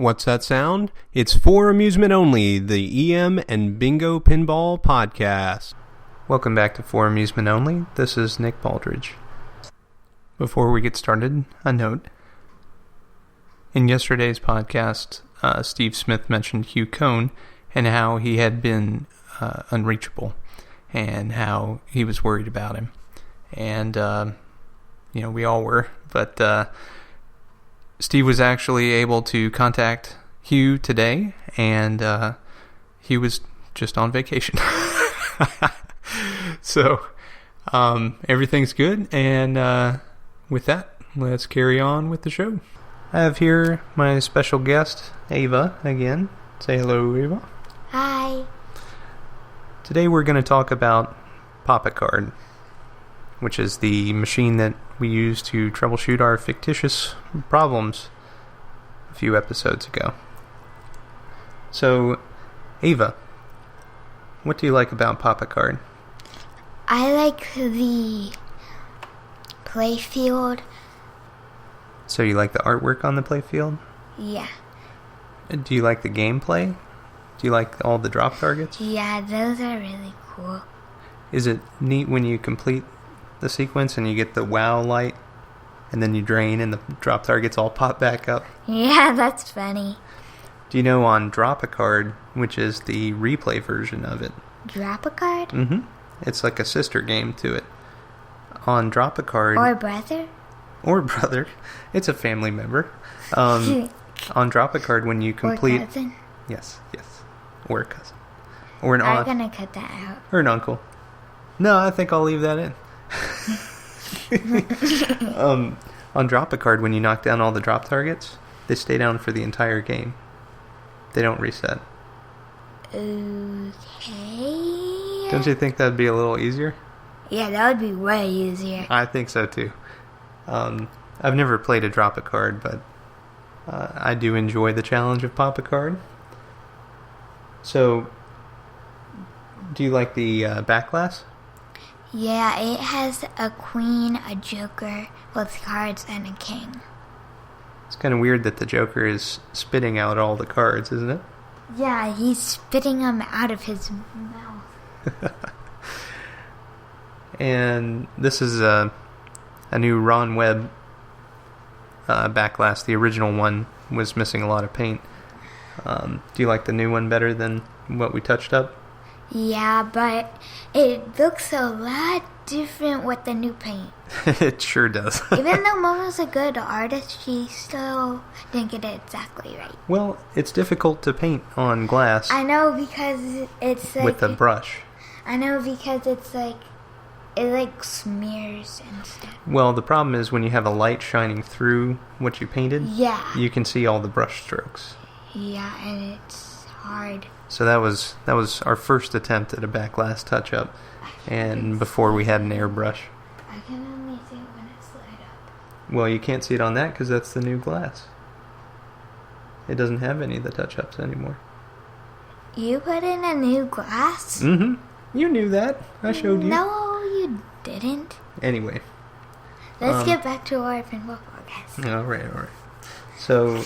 What's that sound? It's for amusement only, the EM and Bingo Pinball Podcast. Welcome back to For Amusement Only. This is Nick Baldridge. Before we get started, a note. In yesterday's podcast, Steve Smith mentioned Hugh Cohn and how he had been unreachable and how he was worried about him. And, we all were, but Steve was actually able to contact Hugh today, and he was just on vacation. So, everything's good, and with that, let's carry on with the show. I have here my special guest, Ava, again. Say hello, Ava. Hi. Today we're going to talk about Pop-A-Card, which is the machine that we used to troubleshoot our fictitious problems a few episodes ago. So, Ava, what do you like about Pop-A-Card? I like the playfield. So you like the artwork on the playfield? Yeah. Do you like the gameplay? Do you like all the drop targets? Yeah, those are really cool. Is it neat when you complete the sequence and you get the wow light and then you drain and the drop targets all pop back up? Yeah, that's funny. Do you know on Drop-A-Card, which is the replay version of it? Drop-A-Card? Mm-hmm. It's like a sister game to it. On Drop-A-Card... Or brother? Or brother. It's a family member. On Drop-A-Card, when you complete... Or cousin? Yes. Or a cousin. Or an aunt. I'm gonna cut that out. Or an uncle. No, I think I'll leave that in. On Drop-A-Card, when you knock down all the drop targets, they stay down for the entire game. They don't reset. Okay. Don't you think that'd be a little easier? Yeah, that would be way easier. I think so too. I've never played a Drop-A-Card, but I do enjoy the challenge of Pop-A-Card. So, do you like the backglass? Yeah, it has a queen, a joker with cards, and a king. It's kind of weird that the Joker is spitting out all the cards, isn't it? Yeah, he's spitting them out of his mouth. And this is a new Ron Webb backglass. The original one was missing a lot of paint. Do you like the new one better than what we touched up? Yeah, but it looks a lot different with the new paint. It sure does. Even though Mama's a good artist, she still didn't get it exactly right. Well, it's difficult to paint on glass. I know, because it's like... with a brush. I know, because it's like... it like smears and stuff. Well, the problem is when you have a light shining through what you painted, yeah, you can see all the brush strokes. Yeah, and it's hard. So that was our first attempt at a backglass touch-up, and before we had an airbrush. I can only see it when it's lit up. Well, you can't see it on that because that's the new glass. It doesn't have any of the touch-ups anymore. You put in a new glass? Mm-hmm. You knew that. I showed you. No, you didn't. Anyway. Let's get back to our pinball podcast. All right. So,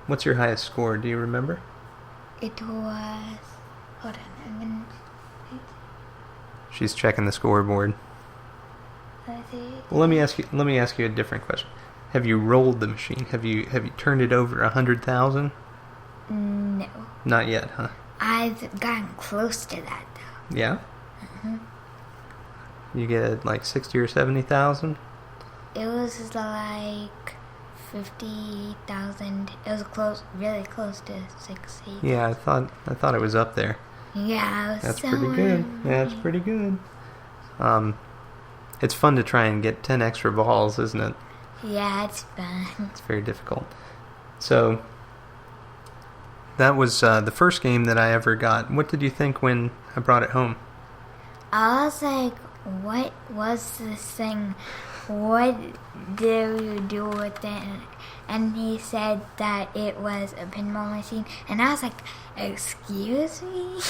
what's your highest score? Do you remember? It was... hold on, I'm gonna... She's checking the scoreboard. Well, let me ask you a different question. Have you rolled the machine? Have you turned it over 100,000? No. Not yet, huh? I've gotten close to that, though. Yeah? Mm-hmm. You get like 60 or 70,000? It was like 50,000. It was close, really close to 60. Yeah, I thought it was up there. Yeah, it was That's pretty good. Yeah, that's pretty good. It's fun to try and get 10 extra balls, isn't it? Yeah, it's fun. It's very difficult. So, that was the first game that I ever got. What did you think when I brought it home? I was like, what was this thing? What do you do with it? And he said that it was a pinball machine. And I was like, excuse me?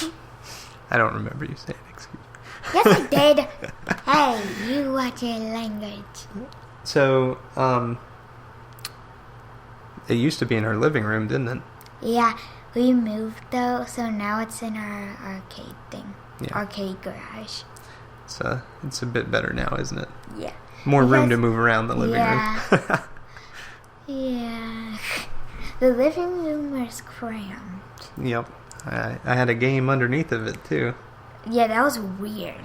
I don't remember you saying excuse me. Yes, I did. Hey, you watch your language. So, It used to be in our living room, didn't it? Yeah, we moved though, so now it's in our arcade thing. Yeah. Arcade garage. It's a bit better now, isn't it? Yeah. More room to move around the living room. Yeah. The living room was cramped. Yep. I had a game underneath of it, too. Yeah, that was weird.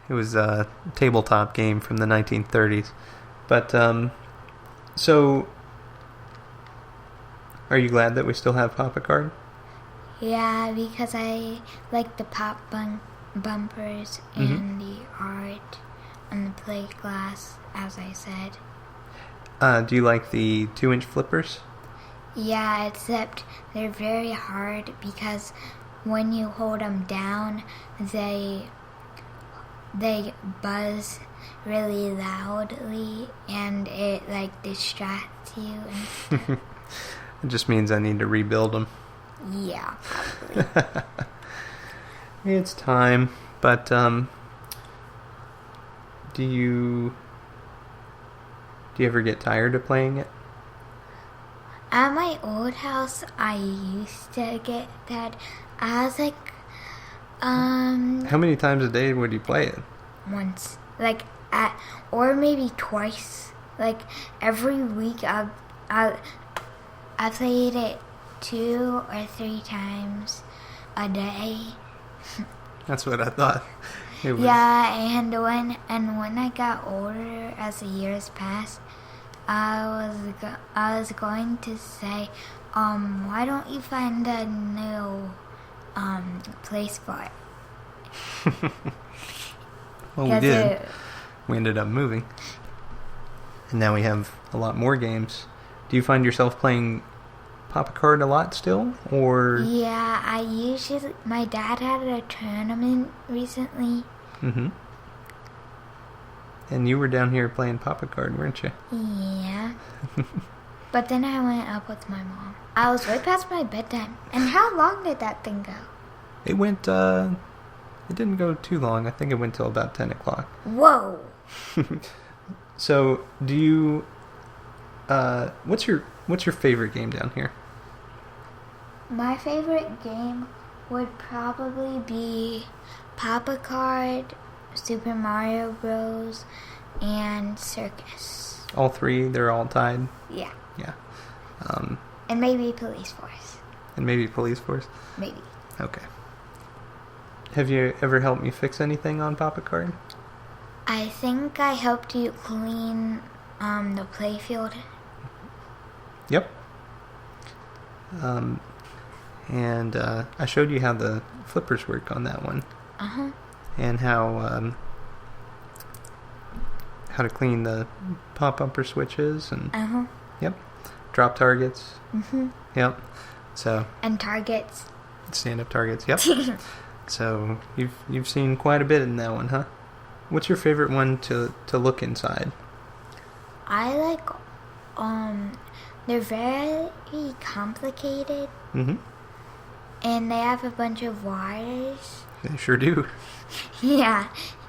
It was a tabletop game from the 1930s. But, so, are you glad that we still have Papa Card? Yeah, because I like the pop bumpers and the art and the plate glass, as I said. Do you like the 2-inch flippers? Yeah, except they're very hard because when you hold them down, they buzz really loudly and it like distracts you. And It just means I need to rebuild them. Yeah, probably. It's time, but do you ever get tired of playing it? At my old house, I used to get that. I was like, How many times a day would you play it? once, or maybe twice. Like every week, I played it 2 or 3 times a day. That's what I thought. It was... Yeah, and when I got older, as the years passed, I was going to say, why don't you find a new place for it? Well, we did. We ended up moving, and now we have a lot more games. Do you find yourself playing Papa Card a lot still, or? Yeah, my dad had a tournament recently. Mm-hmm. And you were down here playing Papa Card, weren't you? Yeah. But then I went up with my mom. I was right past my bedtime. And how long did that thing go? It went, it didn't go too long. I think it went till about 10 o'clock. Whoa! So, do you, what's your favorite game down here? My favorite game would probably be Papa Card, Super Mario Bros, and Circus. All 3, they're all tied? Yeah. Yeah. And maybe Police Force. And maybe Police Force? Maybe. Okay. Have you ever helped me fix anything on Papa Card? I think I helped you clean the playfield. Yep. And I showed you how the flippers work on that one. Uh-huh. And how to clean the pop bumper switches and Uh-huh. Yep. Drop targets. Mm-hmm. Yep. So And targets. stand up targets. Yep. So you've seen quite a bit in that one, huh? What's your favorite one to look inside? I like they're very complicated. Mm-hmm. And they have a bunch of wires. They sure do. Yeah.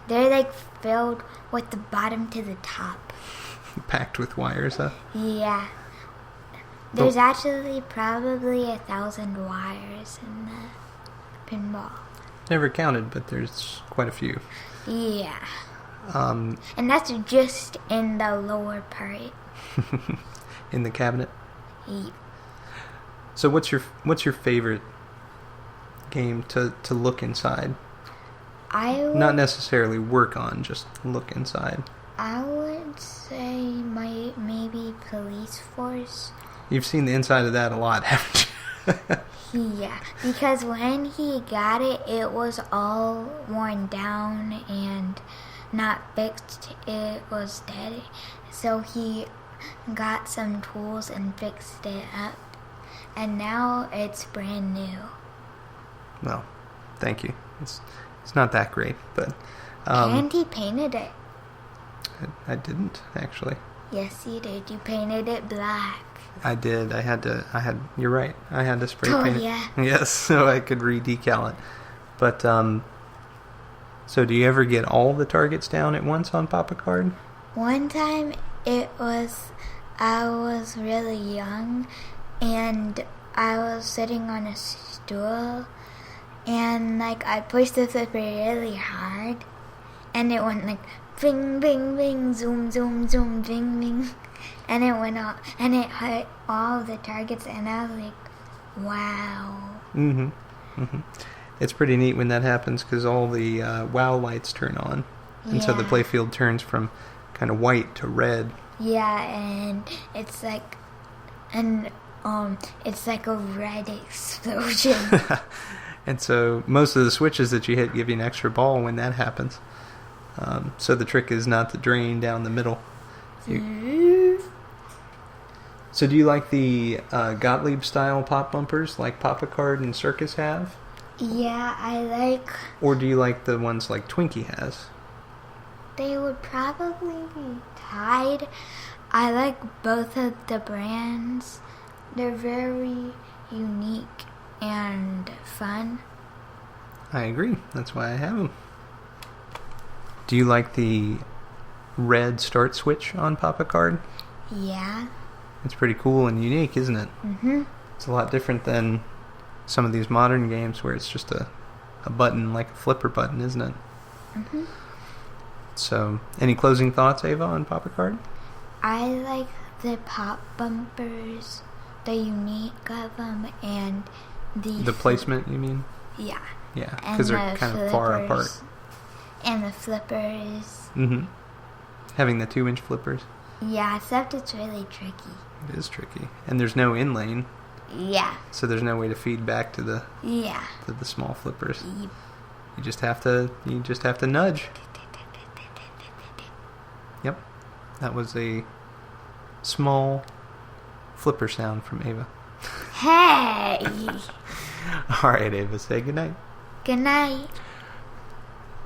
They're like filled with the bottom to the top. Packed with wires, huh? Yeah. There's actually probably 1,000 wires in the pinball. Never counted, but there's quite a few. Yeah. And that's just in the lower part. In the cabinet. Yeah. So what's your favorite game to look inside? Not necessarily work on, just look inside. I would say maybe Police Force. You've seen the inside of that a lot, haven't you? Yeah, because when he got it, it was all worn down and not fixed. It was dead. So he got some tools and fixed it up. And now it's brand new. Well, thank you. It's not that great, but... and he painted it. I didn't, actually. Yes, you did. You painted it black. I did. You're right. I had to spray paint it. Yeah. Yes, so I could re-decal it. But, so do you ever get all the targets down at once on Papa Card? One time it was I was really young, and I was sitting on a stool, and like I pushed the flipper really hard, and it went like bing, bing, bing, zoom, zoom, zoom, bing, bing, and it went off, and it hit all the targets, and I was like, wow. It's pretty neat when that happens because all the wow lights turn on, and so the playfield turns from kind of white to red. Yeah, and it's like, it's like a red explosion. And so most of the switches that you hit give you an extra ball when that happens. So the trick is not to drain down the middle. So do you like the Gottlieb style pop bumpers like Papa Card and Circus have? Yeah, I like... Or do you like the ones like Twinkie has? They would probably be tied. I like both of the brands. They're very unique and fun. I agree. That's why I have them. Do you like the red start switch on Papa Card? Yeah. It's pretty cool and unique, isn't it? It's a lot different than some of these modern games where it's just a button, like a flipper button, isn't it? So, any closing thoughts, Ava, on Papa Card? I like the pop bumpers, the unique of them, and the placement, you mean? Yeah. Yeah, because they're kind of far apart. And the flippers. Having the 2-inch flippers. Yeah, except it's really tricky. It is tricky. And there's no in lane. Yeah. So there's no way to feed back to the small flippers. Yep. You just have to nudge. Yep. That was a small flipper sound from Ava. Hey! All right, Ava, say goodnight. Good night.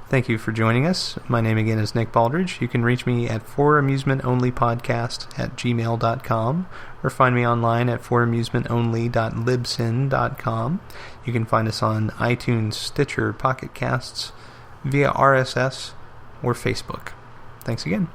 Thank you for joining us. My name again is Nick Baldridge. You can reach me at foramusementonlypodcast@gmail.com or find me online at foramusementonly.libsyn.com. You can find us on iTunes, Stitcher, Pocket Casts, via RSS, or Facebook. Thanks again.